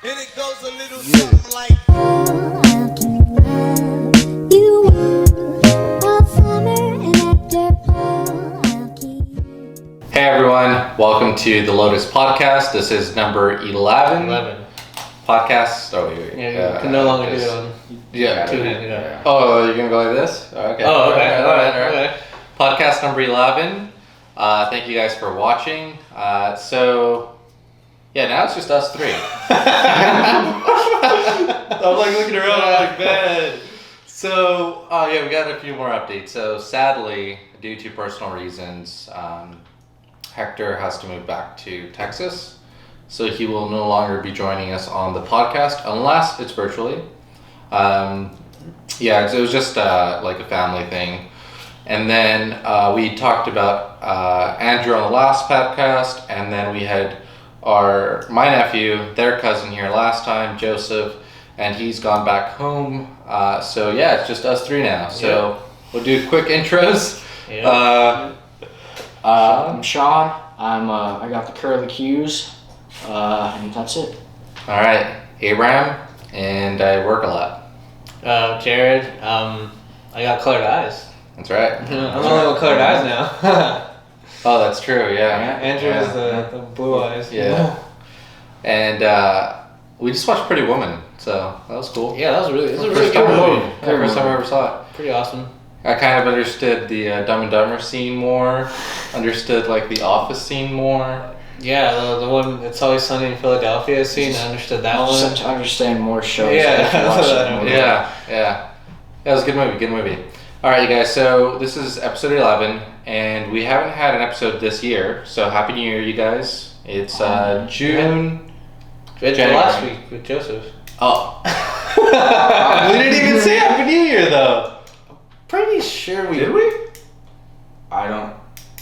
And it goes a little something like. Hey everyone, welcome to the Lotus podcast. This is number 11. 11. Podcast. Oh, wait. Yeah, you can no longer do it on two-handed. Yeah. Oh, you're going to go like this? Okay. Oh, okay. All right. Podcast number 11. Thank you guys for watching. Now it's just us three. I'm like looking around, I'm like, man. So, we got a few more updates. So, sadly, due to personal reasons, Hector has to move back to Texas. So, he will no longer be joining us on the podcast unless it's virtually. It was just like a family thing. And then we talked about Andrew on the last podcast, and then we had my nephew, their cousin here last time, Joseph, and he's gone back home. It's just us three now. So we'll do quick intros. I'm Sean. I got the curly cues, and that's it. All right, Abraham, and I work a lot. Jared, I got colored eyes. That's right. I'm only with colored eyes now. Oh, that's true. Yeah. Andrew has the blue eyes. Yeah. And we just watched Pretty Woman, so that was cool. Yeah, it was a really First good time movie. First time I ever saw it. Pretty awesome. I kind of understood the Dumb and Dumber scene more. Understood like the Office scene more. Yeah, the one It's Always Sunny in Philadelphia scene. I understood that one. Just to understand more shows. Yeah. If you watch that movie. Yeah. It was a good movie. All right, you guys. So this is episode 11, and we haven't had an episode this year. So Happy New Year, you guys! It's June. We had last week with Joseph. Oh. We didn't even say Happy New Year though. Pretty sure we Did we? I don't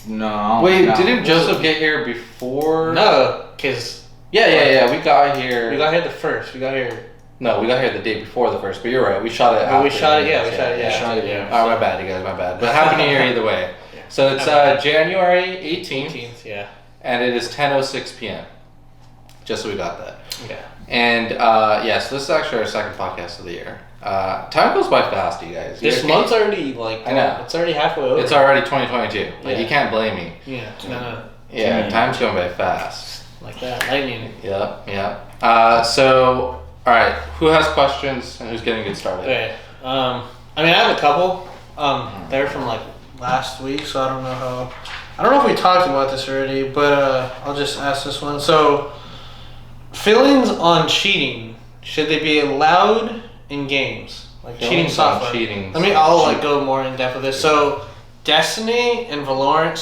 know. Wait, no. didn't Joseph get here before? No, because Yeah. We got here. we got here the first. We got here. No, we got here the day before the first. But you're right. We shot it. We after shot it. the- Yeah, we shot it. Yeah. Oh, my bad, you guys. My bad. But Happy New Year either way. Yeah. So it's January 18th, 18th. Yeah. and it is 10:06 p.m. Just so we got that. Yeah. And so this is actually our second podcast of the year. Time goes by fast, you guys. This month's already I know. It's already halfway over. It's already 2022. Like Yeah. you can't blame me. Yeah. No. Yeah, time's going by fast. Like that. Lightning. Yeah. All right. Who has questions and who's getting get started? Okay. I have a couple. They're from like last week, so I don't know if we talked about this already, but I'll just ask this one. So, feelings on cheating, should they be allowed in games? Like cheating Feelings on software. cheating. I'll go more in depth with this. So, Destiny and Valorant,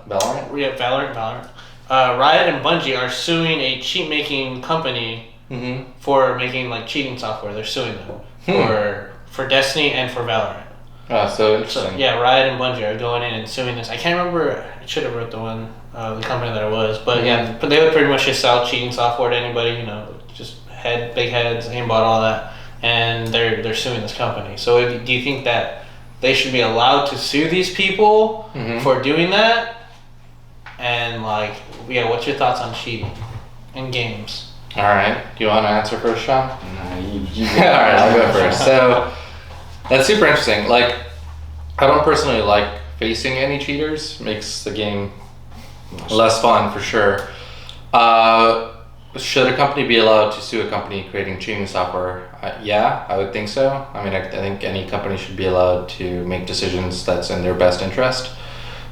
Valorant? Yeah, Valorant. Riot and Bungie are suing a cheat making company for making like cheating software. They're suing them for Destiny and for Valorant. Oh, so interesting. So, yeah, Riot and Bungie are going in and suing this. I can't remember. I should have wrote the company that it was, but but they would pretty much just sell cheating software to anybody. Just big heads, aimbot, all that, and they're suing this company. So do you think that they should be allowed to sue these people for doing that? And what's your thoughts on cheating in games? All right. Do you want to answer first, Sean? No, you All right, I'll go first. So that's super interesting. Like, I don't personally like facing any cheaters. Makes the game less fun for sure. Should a company be allowed to sue a company creating cheating software? Yeah, I would think so. I mean, I think any company should be allowed to make decisions that's in their best interest.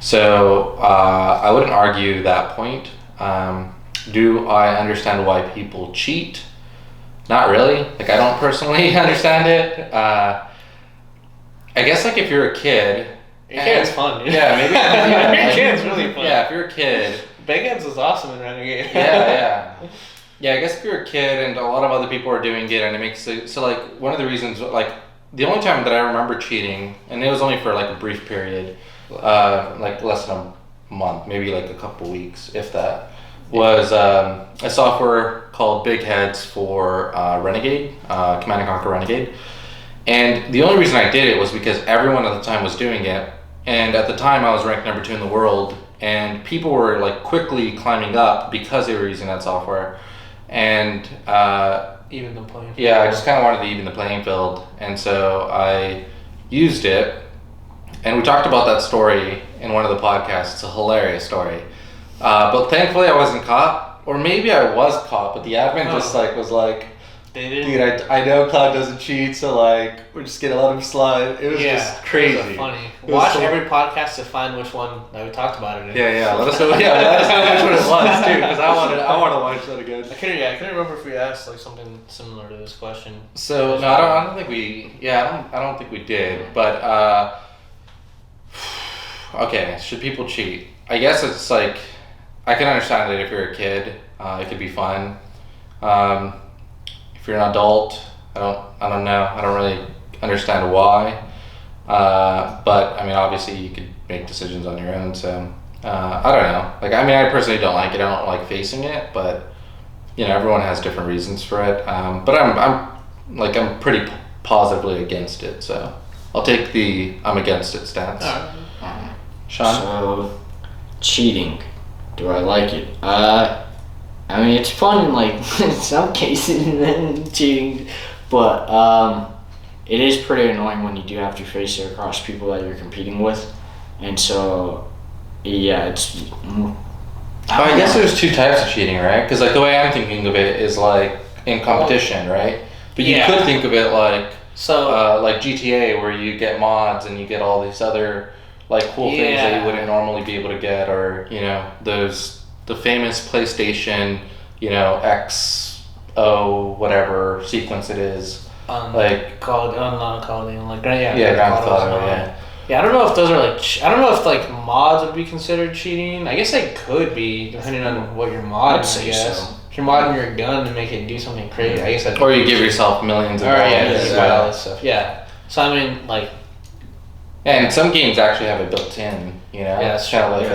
So I wouldn't argue that point. Do I understand why people cheat? Not really. Like, I don't personally understand it. I guess like if you're a kid. Your kid's fun, dude. Yeah, maybe. Your kid's really fun. Yeah, if you're a kid. Big Heads was awesome in Renegade. Yeah. I guess if you're a kid and a lot of other people are doing it, and it makes it so like one of the reasons, like the only time that I remember cheating, and it was only for like a brief period, like less than a month, maybe like a couple weeks, if that, was a software called Big Heads for Renegade, Command and Conquer Renegade. And the only reason I did it was because everyone at the time was doing it, and at the time I was ranked number 2 in the world, and people were like quickly climbing up because they were using that software. and Even the playing field. yeah, I just kind of wanted to even the playing field, and so I used it. And we talked about that story in one of the podcasts. It's a hilarious story, but thankfully I wasn't caught, or maybe I was caught, but the admin just was like. They didn't. Dude, I know Cloud doesn't cheat, so like we're just gonna let him slide. It was just crazy. It was funny. Watch every podcast to find which one that we talked about it in. Yeah. Let us know. Yeah, let us know which one it was too, because I want to watch that again. I couldn't remember if we asked like something similar to this question. So no, I don't think we. Yeah, I don't think we did. But okay, should people cheat? I guess it's like I can understand that if you're a kid, it could be fun. If you're an adult, I don't know. I don't really understand why. But I mean, obviously, you could make decisions on your own. So I don't know. Like, I mean, I personally don't like it. I don't like facing it. But everyone has different reasons for it. But I'm pretty positively against it. So I'll take the I'm against it stance. Sean? So, cheating. Do I like it? I mean, it's fun in like in some cases, cheating, but it is pretty annoying when you do have to face it across people that you're competing with, and so yeah, it's. I guess there's two types of cheating, right? Because like the way I'm thinking of it is like in competition, right? But you could think of it like like GTA, where you get mods and you get all these other like cool things that you wouldn't normally be able to get, or the famous PlayStation, XO whatever sequence it is, like Grand Theft Auto, Yeah, I don't know if those are I don't know if like mods would be considered cheating. I guess they could be, depending on what you're modding. I guess so. If you're modding your gun to make it do something crazy, I guess that. Or you give yourself millions of dollars. All that stuff. Yeah. So I mean, like. And some games actually have it built in. Yeah, it's kind of like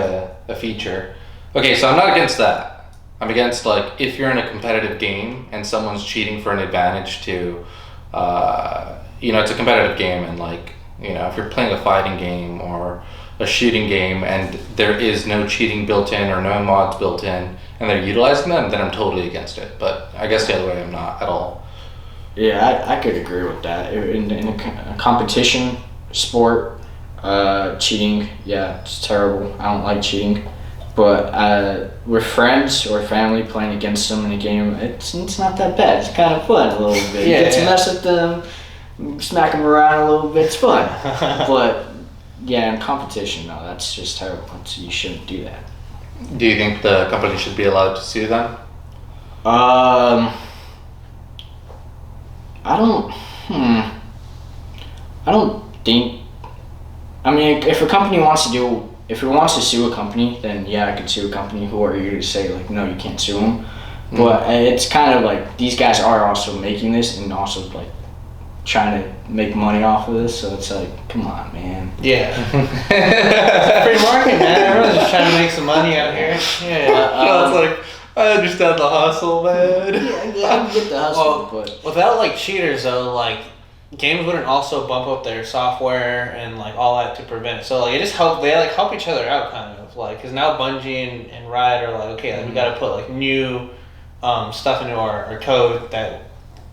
a feature. Okay, so I'm not against that. I'm against like if you're in a competitive game and someone's cheating for an advantage to, it's a competitive game, and like if you're playing a fighting game or a shooting game and there is no cheating built in or no mods built in and they're utilizing them, then I'm totally against it. But I guess the other way, I'm not at all. Yeah, I could agree with that. In a competition sport, cheating, it's terrible. I don't like cheating. But with friends or family playing against them in a game, it's not that bad. It's kind of fun a little bit. You get to mess with them, smack them around a little bit. It's fun. But in competition, no, that's just terrible. You shouldn't do that. Do you think the company should be allowed to sue them? I don't think. I mean, if a company wants to sue a company, then I could sue a company. Who are you to say like, no, you can't sue them? Mm-hmm. But it's kind of like these guys are also making this and also like trying to make money off of this. So it's like, come on, man. Yeah. Free market, man. Everyone's just trying to make some money out here. Yeah. It's like, I understand the hustle, man. I get the hustle, but without like cheaters though, like games wouldn't also bump up their software and like all that to prevent it. So like it just they like help each other out kind of like, because now Bungie and Riot are like, okay, like, we got to put like new stuff into our code that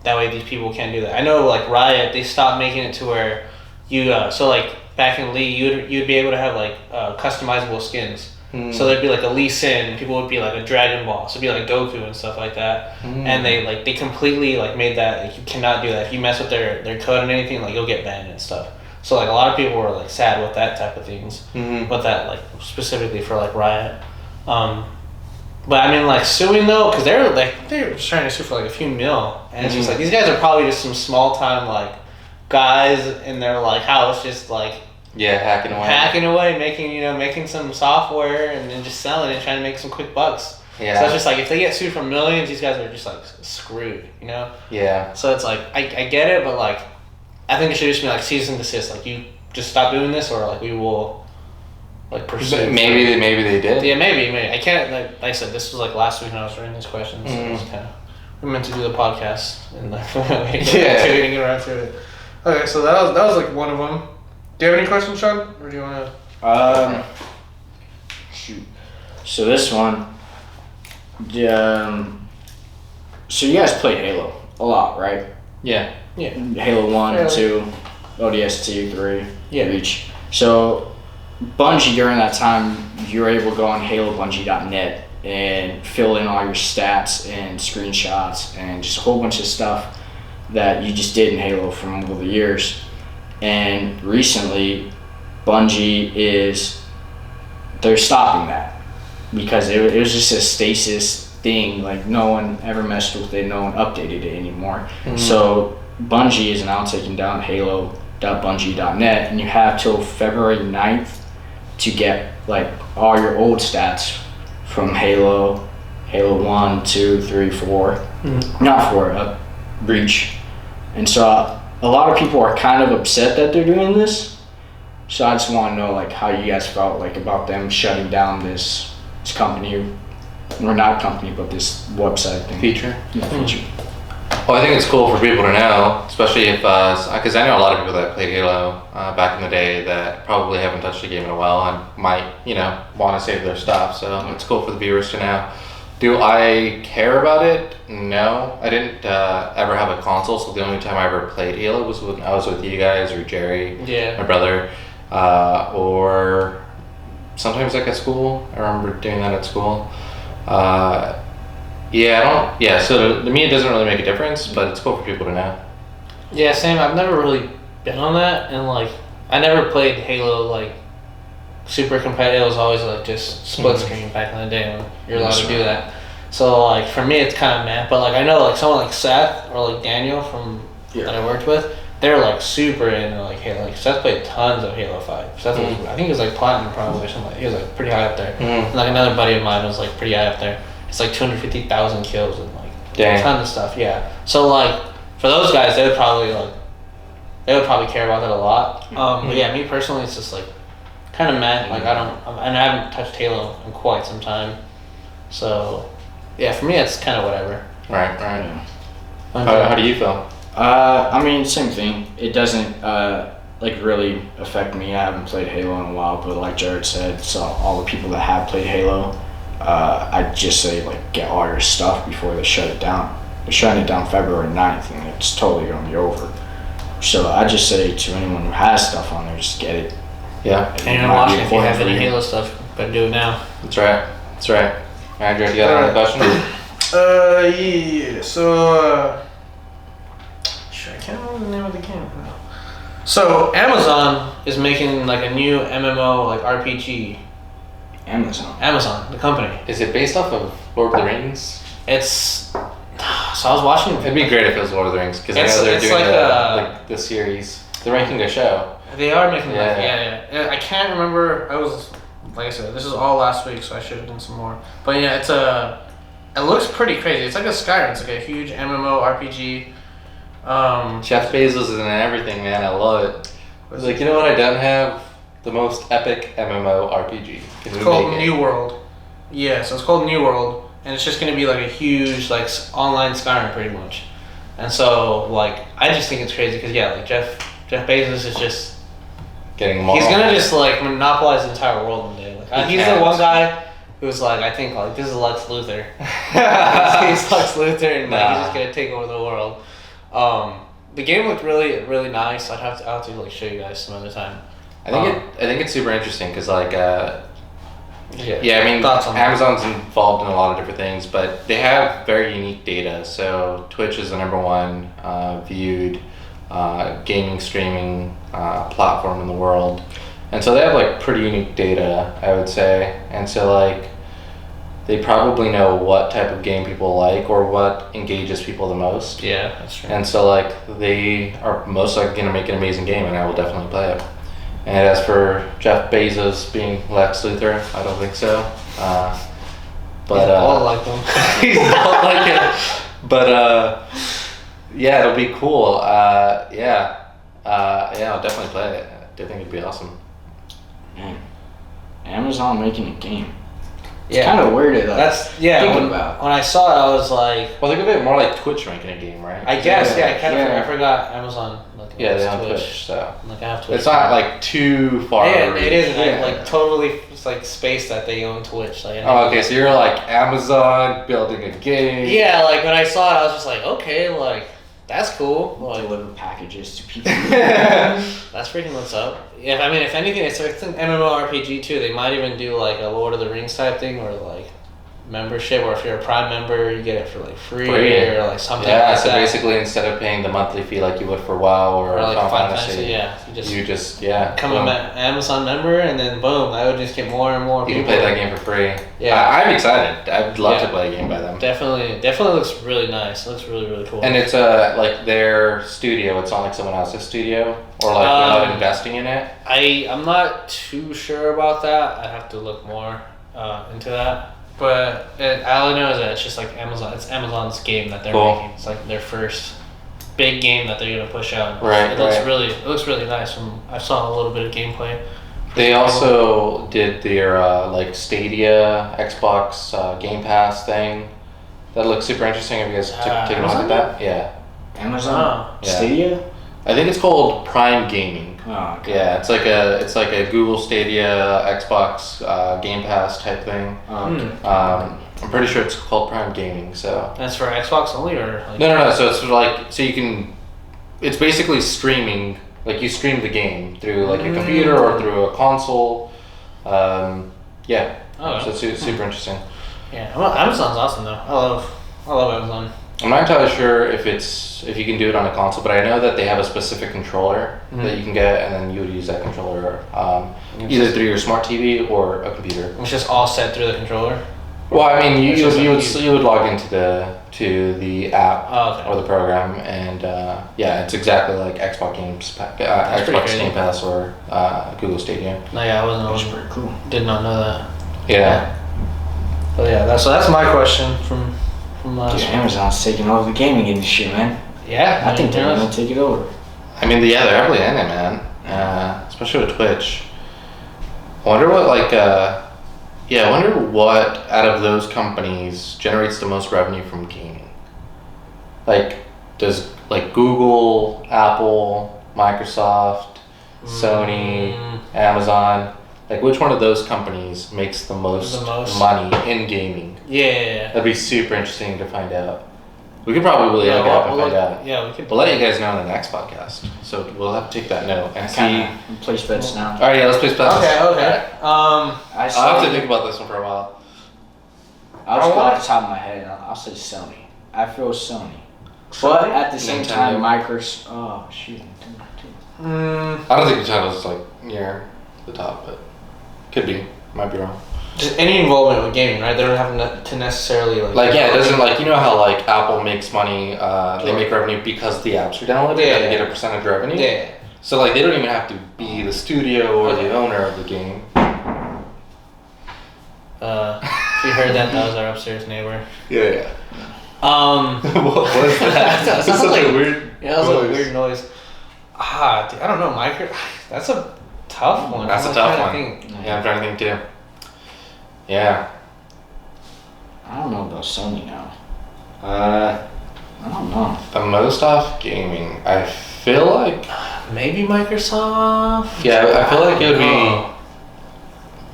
way these people can't do that. I know like Riot, they stopped making it to where you so like back in League you'd be able to have like customizable skins. So there'd be like a Lee Sin, people would be like a Dragon Ball, so it'd be like Goku and stuff like that. And they completely like made that like you cannot do that. If you mess with their code and anything, like you'll get banned and stuff. So like a lot of people were like sad with that type of things, with that like specifically for like Riot. But I mean like suing though, because they're just trying to sue for like a few mil, and it's just like these guys are probably just some small time like guys in their like house just like. Yeah, hacking away, making some software and then just selling it, trying to make some quick bucks. Yeah. So it's just like if they get sued for millions, these guys are just like screwed, Yeah. So it's like I get it, but like I think it should just be like cease and desist. Like you just stop doing this, or like we will like pursue. Maybe they did. Yeah, maybe. I can't like I said, this was like last week when I was writing these questions. So it was kind of we meant to do the podcast and like we didn't get around to it. Okay, so that was like one of them. Do you have any questions, Sean? Or do you want to? Shoot. So this one, So you guys played Halo a lot, right? Yeah. Halo 1, Fairly. 2, ODST, 3, Yeah. Reach. So Bungie, during that time, you were able to go on HaloBungie.net and fill in all your stats and screenshots and just a whole bunch of stuff that you just did in Halo from over the years. And recently, they're stopping that because it was just a stasis thing. Like, no one ever messed with it, no one updated it anymore. Mm-hmm. So Bungie is now taking down halo.bungie.net, and you have till February 9th to get like all your old stats from Halo 1, 2, 3, 4, not 4, Reach. And so a lot of people are kind of upset that they're doing this. So I just want to know like how you guys felt like about them shutting down this company, or not company, but this website thing. Feature. Yeah, feature. Well, I think it's cool for people to know, especially if, because I know a lot of people that played Halo back in the day that probably haven't touched a game in a while and might, want to save their stuff. So it's cool for the viewers to know. Do I care about it? No. I didn't ever have a console, so the only time I ever played Halo was when I was with you guys or Jerry, my brother, or sometimes like at school. I remember doing that at school. So to me it doesn't really make a difference, but it's cool for people to know. Yeah, same. I've never really been on that, and like I never played Halo like super competitive. It was always like just split screen back in the day when you're allowed to do that. So like for me it's kind of meh, but like I know like someone like Seth or like Daniel that I worked with, they're like super into like Halo. Like Seth played tons of Halo 5. Seth was, I think he was like platinum probably or something. He was like pretty high up there. And like another buddy of mine was like pretty high up there. It's like 250,000 kills and like a ton of stuff. Yeah. So like for those guys, they would probably care about that a lot. But yeah, me personally, it's just like kind of meh. Like I haven't touched Halo in quite some time. So yeah, for me, it's kind of whatever. Right. How do you feel? I mean, same thing. It doesn't really affect me. I haven't played Halo in a while, but like Jared said, so all the people that have played Halo, I'd just say like get all your stuff before they shut it down. They're shutting it down February 9th, and it's totally gonna be over. So I just say to anyone who has stuff on there, just get it. Yeah. And you're watching, if you have any Halo stuff, better do it now. That's right. Andrew, you got any questions? Yeah. So, I can't remember the name of the game. So Amazon is making like a new MMO like RPG. Amazon, the company. Is it based off of Lord of the Rings? So I was watching. It'd be great if it was Lord of the Rings, because I know they're doing the series. They're making a show. They are making yeah. I can't remember. Like I said, this is all last week, so I should have done some more. But yeah, it looks pretty crazy. It's like a Skyrim. It's like a huge MMO RPG. Jeff Bezos is in everything, man. I love it. It's like, you know what I don't have? The most epic MMO RPG. It's called New World. Yeah, so it's called New World, and it's just gonna be like a huge like online Skyrim pretty much. And so like I just think it's crazy because like Jeff Bezos is just getting more. He's gonna just like monopolize the entire world one day. Like he's the one guy who's like, I think like this is Lex Luthor. He's Lex Luthor, and like he's just gonna take over the world. The game looked really, really nice. I'll have to like show you guys some other time. I think it's super interesting because like I mean thoughts on Amazon's involved in a lot of different things, but they have very unique data. So Twitch is the number one viewed gaming streaming platform in the world, and so they have like pretty unique data, I would say. And so like they probably know what type of game people like or what engages people the most. Yeah, that's true. And so like they are most likely going to make an amazing game, and I will definitely play it. And as for Jeff Bezos being Lex Luthor, I don't think so. But he's all like him. He's not like him. But yeah, it'll be cool. I'll definitely play it. I think it'd be awesome. Man, Amazon making a game. It's kind of weird to think when, about. When I saw it, I was like, Well, think of it more like Twitch ranking a game, right? I guess, I forgot Amazon. Yeah, they're on Twitch, so. Like, I have Twitch. It's not like too far. Yeah, it isn't. Yeah. Like totally, it's like space that they own Twitch. Like, Oh, okay, so you're like Amazon building a game. Yeah, like when I saw it, I was just like, okay, like that's cool. Like, Deliver packages to people. that's freaking what's up. Yeah, I mean, if anything, it's an MMORPG too. They might even do like a Lord of the Rings type thing, or like membership, or if you're a Prime member, you get it for like free. Or like something. Yeah, like so that. basically, instead of paying the monthly fee like you would for WoW or like Final Final Fantasy, you just become boom. an Amazon member, and then boom, I would just get more and more. You people. can play that game for free. Yeah, I'm excited. I'd love to play a game by them. Definitely looks really nice. It looks really, really cool. And it's like their studio. It's not like someone else's studio, or like they're not investing in it. I'm not too sure about that. I'd have to look more into that. But all I know is that it's just like Amazon. It's Amazon's game that they're making. It's like their first big game that they're gonna push out. Right. It looks really nice. I saw a little bit of gameplay. They also did their like Stadia Xbox Game Pass thing. That looks super interesting. Have you guys taken a look at that? Yeah. Amazon Yeah. Stadia. I think it's called Prime Gaming. Oh, okay. Yeah, it's like a Google Stadia Xbox Game Pass type thing. Oh, okay. I'm pretty sure it's called Prime Gaming. So. That's for Xbox only, or like No. So it's like you can. It's basically streaming. Like you stream the game through like a computer or through a console. Yeah. Oh, So it's super interesting. Yeah, well, Amazon's awesome though. I love Amazon. I'm not entirely sure if you can do it on a console, but I know that they have a specific controller that you can get, and then you would use that controller either through your smart TV or a computer. It's just all set through the controller. Well, I mean, you would log into the app or the program, and it's exactly like Xbox Xbox Game Pass or Google Stadia. No, yeah, I wasn't. Pretty cool. Did not know that. Yeah. But yeah, that's my question from last. Dude, Amazon's taking over the gaming industry, man. Yeah, I think they're gonna take it over. I mean, they're heavily in it, man. Especially with Twitch. I wonder what I wonder what out of those companies generates the most revenue from gaming. Like, does like Google, Apple, Microsoft, Sony, Amazon, like which one of those companies makes the most money in gaming? Yeah. That'd be super interesting to find out. We could probably look it up and find out. Yeah, we could. We'll let you guys know in the next podcast. So we'll have to take that note and see. Place bets now. All right, yeah, let's place bets. Okay. I'll have to think about this one for a while. I'll just go off the top of my head. I'll say Sony. I feel Sony. But at the same time, Microsoft. Oh shoot. I don't think Nintendo's like near the top, but could be. Might be wrong. Just any involvement with gaming, right? They don't have to necessarily it doesn't like how like Apple makes money. They make revenue because the apps are downloaded. Yeah. And they get a percentage revenue. Yeah. So like they don't even have to be the studio or the owner of the game. If you heard that was our upstairs neighbor. Yeah. What was that? That That's such like, a weird. Yeah, that was a weird noise. Dude, I don't know, that's a tough one. That's a tough one. Yeah, I'm trying to think too. Yeah. I don't know about Sony now. I don't know. The most off gaming, I feel like. Maybe Microsoft. Yeah, I feel like it would be.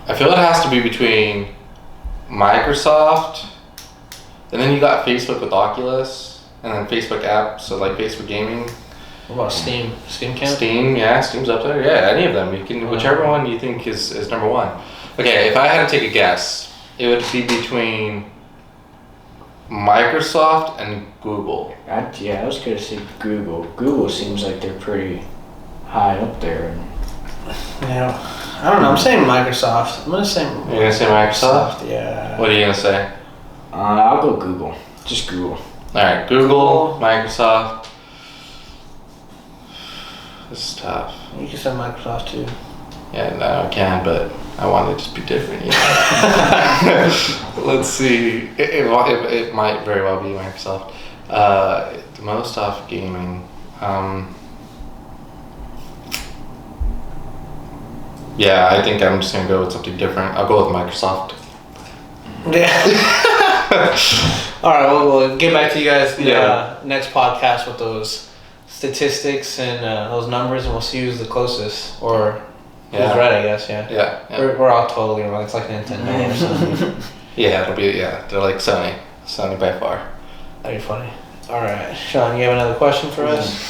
I feel it has to be between Microsoft, and then you got Facebook with Oculus, and then Facebook apps, so like Facebook gaming. What about Steam? Steam count? Steam, yeah, Steam's up there. Yeah, any of them. You can whichever one you think is number one. Okay, if I had to take a guess, it would be between Microsoft and Google. I was gonna say Google. Google seems like they're pretty high up there. Yeah, I don't know. I'm saying Microsoft. I'm gonna say. You're gonna say Microsoft? Yeah. What are you gonna say? I'll go Google. Just Google. All right, Google, Microsoft. This is tough. You can say Microsoft too. Yeah, no, I can, but I want it to just be different. Let's see. It might very well be Microsoft. The most off gaming. Yeah, I think I'm just gonna go with something different. I'll go with Microsoft. Yeah. All right, we'll get back to you guys next podcast with those statistics and those numbers, and we'll see who's the closest or who's right. I guess. Yeah. We're all totally wrong. It's like Nintendo or something. Yeah, it'll be they're like Sony by far. That'd be funny. All right, Sean, you have another question for us?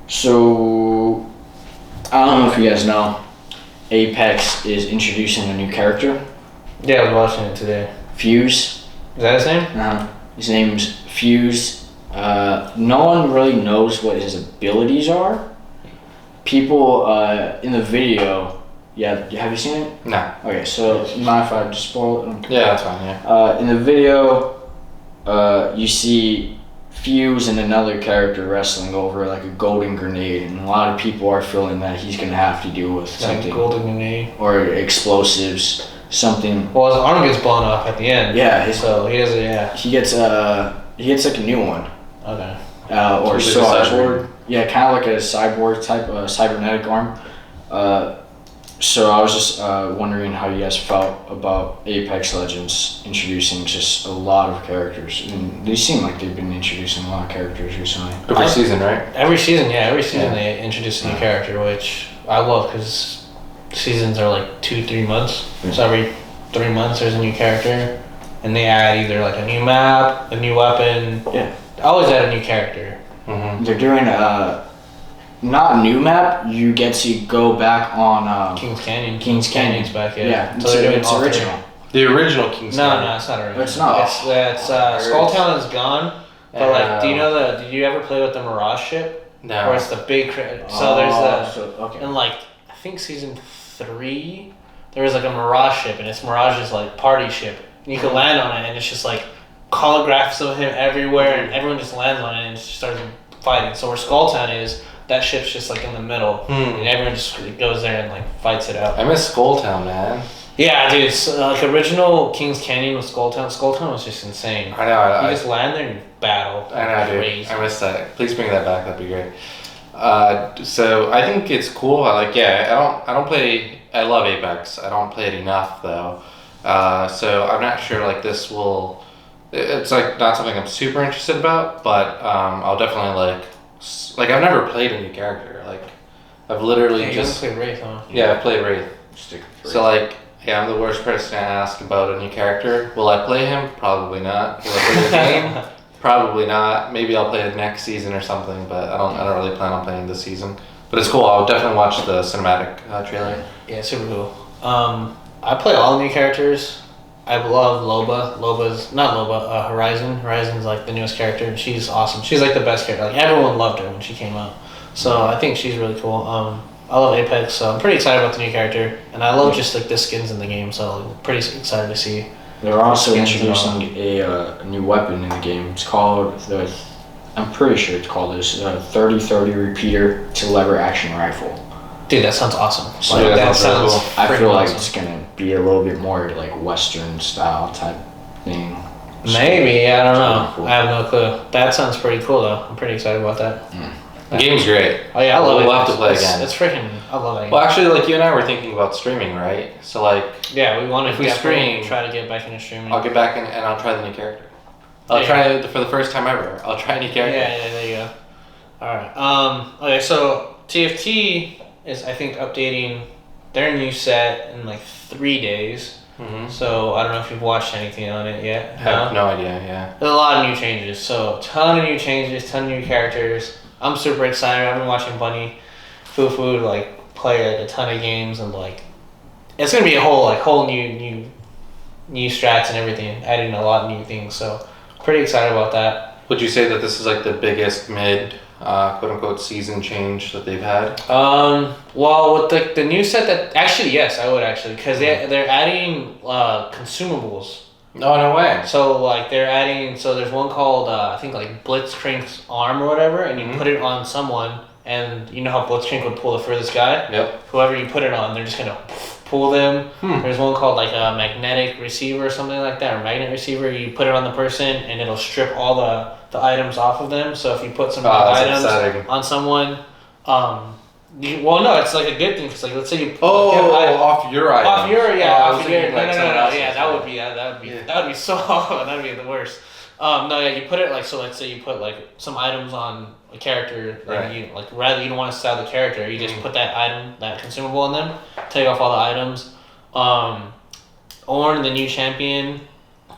So I don't know if you guys know, Apex is introducing a new character. Yeah, I was watching it today. Fuse. Is that his name? His name's Fuse. No one really knows what his abilities are. People in the video. Yeah, have you seen it? No. Okay, so mind if I just spoil it? Yeah, that's fine. Yeah. In the video, you see Fuse and another character wrestling over like a golden grenade, and a lot of people are feeling that he's gonna have to deal with something. Golden grenade. Or explosives, something. Well, his arm gets blown off at the end. Yeah, so he doesn't. Yeah. He gets like a new one. Okay. Or cyborg. Yeah, kind of like a cyborg type, cybernetic arm. So I was just wondering how you guys felt about Apex Legends introducing just a lot of characters. And they seem like they've been introducing a lot of characters recently. Every season, right? Every season they introduce a new character, which I love because seasons are like 2-3 months. So every 3 months there's a new character, and they add either like a new map, a new weapon. Yeah. Always add a new character. Mm-hmm. They're doing not a new map. You get to go back on Kings Canyon. Kings Canyon's back. Yeah, so they're doing it's original. The original King's Canyon. No, it's not original. It's not. It's Skulltown is gone. But like, do you know did you ever play with the Mirage ship? No. Where it's the big so there's in like I think season 3 there was like a Mirage ship, and it's Mirage's like party ship. And you can land on it, and it's just like holographs of him everywhere, and everyone just lands on it and just starts fighting. So where Skulltown is, that ship's just like in the middle, and everyone just goes there and like fights it out. I miss Skulltown, man. Yeah, dude. It's, like original Kings Canyon with Skulltown. Skulltown was just insane. I know. You just land there and you battle. I know, dude. I miss that. Please bring that back. That'd be great. So I think it's cool. I don't play. I love Apex. I don't play it enough though. So I'm not sure. Like this will. It's like not something I'm super interested about, but I'll definitely like I've never played a new character. Like I've literally just played Wraith, huh? Yeah, I played Wraith. Stick with So like, yeah, I'm the worst person to ask about a new character. Will I play him? Probably not. Will I play the game? Probably not. Maybe I'll play it next season or something, but I don't really plan on playing this season. But it's cool. I'll definitely watch the cinematic trailer. Yeah, super cool. I play all the new characters. I love Loba. Horizon. Horizon's like the newest character, and she's awesome. She's like the best character. Like everyone loved her when she came out. So I think she's really cool. I love Apex, so I'm pretty excited about the new character, and I love just like the skins in the game. So I'm pretty excited to see. They're also introducing a new weapon in the game. It's called I'm pretty sure it's called this 30-30 repeater to lever action rifle. Dude, that sounds awesome. So like, that sounds. Cool. I feel like awesome. it's gonna be a little bit more like Western style type thing. Maybe, I don't know. Cool. I have no clue. That sounds pretty cool though. I'm pretty excited about that. The game's great. Oh yeah, I love it. We'll have to play again. It's freaking. I love it. Well, actually, like you and I were thinking about streaming, right? So like, Yeah, we want to. If we stream, try to get back into streaming. I'll get back in and I'll try the new character. I'll try it for the first time ever. I'll try a new character. Yeah, there you go. All right. Okay, so TFT is I think updating their new set in like 3 days. Mm-hmm. So I don't know if you've watched anything on it yet. I have no idea. Yeah. There's a lot of new changes. So ton of new changes, ton of new characters. I'm super excited. I've been watching Bungie, Fufu like play like a ton of games, and like it's gonna be a whole new strats and everything, adding a lot of new things. So pretty excited about that. Would you say that this is like the biggest mid, quote unquote, season change that they've had? Well, with the new set that actually yes, I would actually because they're adding consumables. No, no way. So like they're adding, so there's one called I think like Blitzcrank's arm or whatever, and you put it on someone, and you know how Blitzcrank would pull the furthest guy. Yep. Whoever you put it on, they're just gonna pull them. There's one called like a magnetic receiver or something like that, or magnet receiver. You put it on the person, and it'll strip all the items off of them. So if you put some items exciting. on someone, Well, no, it's like a good thing because like let's say you off your item. off your I was off your thinking, like, no, someone else's. yeah, that would be that would be so that would be the worst. No, yeah, you put it like so. Let's say you put like some items on a character, Right. you like rather you don't want to sell the character, you just put that item, that consumable on them, take off all the items. Ornn, the new champion,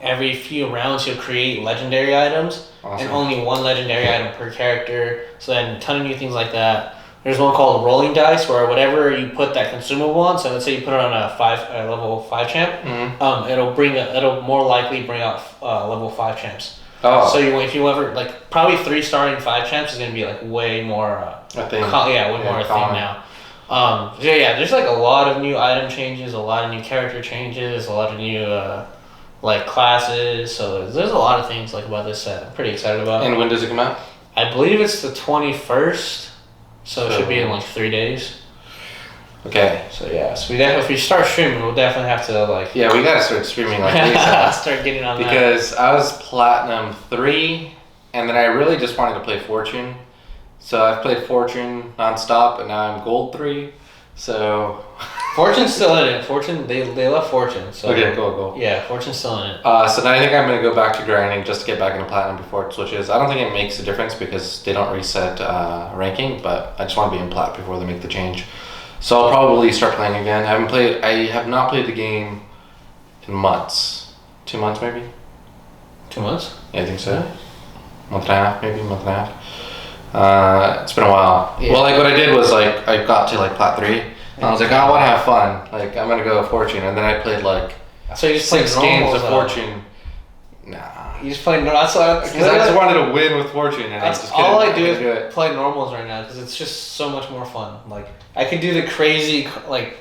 every few rounds he'll create legendary items, Awesome. and only one legendary item per character. So then a ton of new things like that. There's one called rolling dice, where whatever you put that consumable on. So let's say you put it on a level 5 champ. It'll more likely bring out level 5 champs. Oh. So if you ever like probably 3-starring 5 champs is gonna be like way more a thing. way more a thing common. now. There's like a lot of new item changes, a lot of new character changes, a lot of new like classes. So there's a lot of things like about this set. I'm pretty excited about. And when does it come out? I believe it's the 21st, so it should be in like 3 days. Okay. So if we start streaming, we'll definitely have to like Yeah, we gotta start streaming like ASAP. start getting on Because I was Platinum 3, and then I really just wanted to play Fortune. So I've played Fortune nonstop, and now I'm Gold 3. So. Fortune's still in it. Fortune, they left Fortune. So Okay, cool. Yeah, Fortune's still in it. So now I think I'm gonna go back to grinding just to get back into Platinum before it switches. I don't think it makes a difference because they don't reset ranking, but I just want to be in Plat before they make the change. So I'll probably start playing again. I have not played the game in months. 2 months maybe? 2 months? Yeah, I think so. Month and a half, maybe month and a half. It's been a while. Yeah. Well, like what I did was like I got to like Plat 3, and I was like, I want to have fun. Like I'm gonna go Fortune, and then I played like So you just 6 played games normals, of Fortune. Nah. You just play that's Because I just wanted to win with Fortune, and That's I just all I do couldn't do is it. play normals right now because it's just so much more fun. Like I can do the crazy like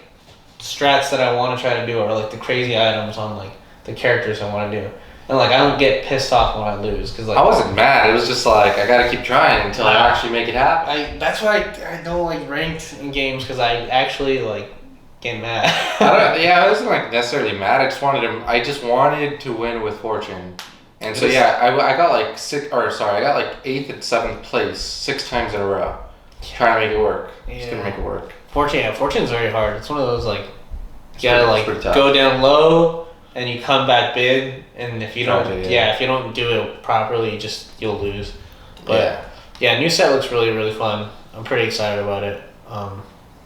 strats that I want to try to do, or like the crazy items on like the characters I want to do, and like I don't get pissed off when I lose because like I wasn't mad. It was just like I gotta keep trying until I actually make it happen. that's why I don't like ranked in games because I actually like get mad. I wasn't like necessarily mad. I just wanted to win with Fortune, and so I got like I got like 8th and 7th place 6 times in a row, trying to make it work. Just couldn't make it work. Fortune's very hard. It's one of those like you It's gotta pretty tough. go down low and you come back big, and if you don't Yeah. if you don't do it properly, you'll lose. But new set looks really, really fun. I'm pretty excited about it.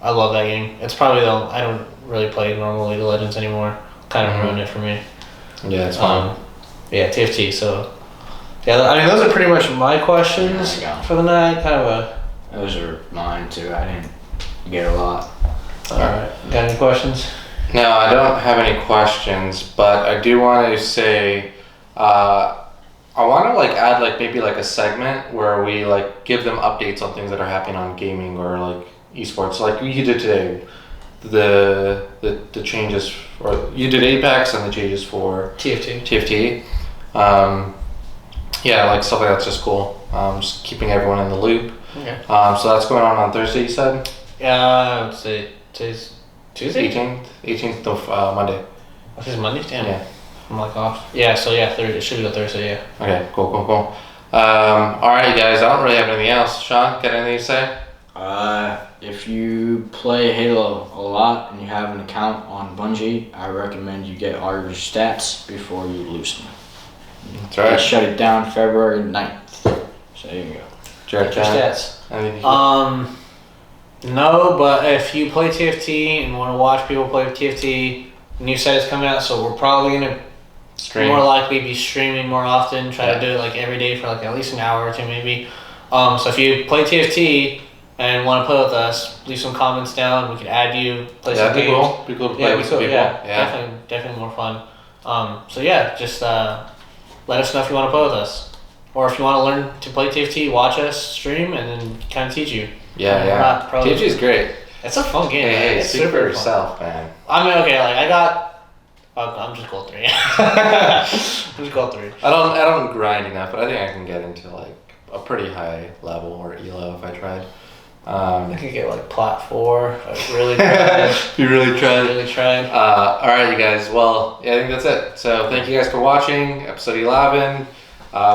I love that game. It's probably I don't really play normal League of Legends anymore. Kind of ruined it for me. Yeah, it's fun. TFT. So I mean those are pretty much my questions for the night. Kind of Those are mine too. I didn't get a lot. Alright. Got any questions? No, I don't have any questions, but I do want to say, I want to like add like maybe like a segment where we like give them updates on things that are happening on gaming or like esports, like you did today. The changes, or you did Apex and the changes for TFT. Like stuff like that's just cool. Just keeping everyone in the loop. Okay. So that's going on Thursday, you said? I would say today's Tuesday? 18th of Monday. This is Monday? Damn. Yeah. I'm like off. Yeah, so Thursday. It should be the Thursday, yeah. Okay, cool. Alright, guys, I don't really have anything else. Sean, got anything to say? If you play Halo a lot and you have an account on Bungie, I recommend you get all your stats before you lose them. That's They right. shut it down February 9th. So there you go. Jared, Your stats. anything? No, but if you play TFT and want to watch people play TFT, new set is coming out, so we're probably gonna Stream. more likely be streaming more often. Try to do it like every day for like at least an hour or two, maybe. So if you play TFT and want to play with us, leave some comments down. We can add you. Play some That'd be games. cool. Be cool to play with some people. Yeah, definitely more fun. Just let us know if you want to play with us, or if you want to learn to play TFT, watch us stream, and then kind of teach you. Yeah. TFT is great. It's a fun game. man. Hey, It's speak for super fun. yourself, man. I mean, okay, like I got. I'm just gold 3. I'm just gold 3. I don't grind enough, but I think I can get into like a pretty high level or elo if I tried. I could get like plat 4 if I really tried. You really tried. Really tried. All right, you guys. Well, yeah, I think that's it. So thank you guys for watching episode 11.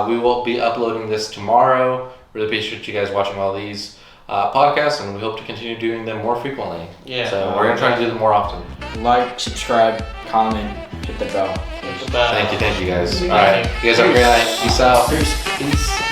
We will be uploading this tomorrow. Really appreciate you guys watching all these. podcasts, and we hope to continue doing them more frequently. Yeah. So we're gonna try to do them more often. Like, subscribe, comment, hit the bell. Thank you guys. All right, you guys have a great night. Peace out. Peace.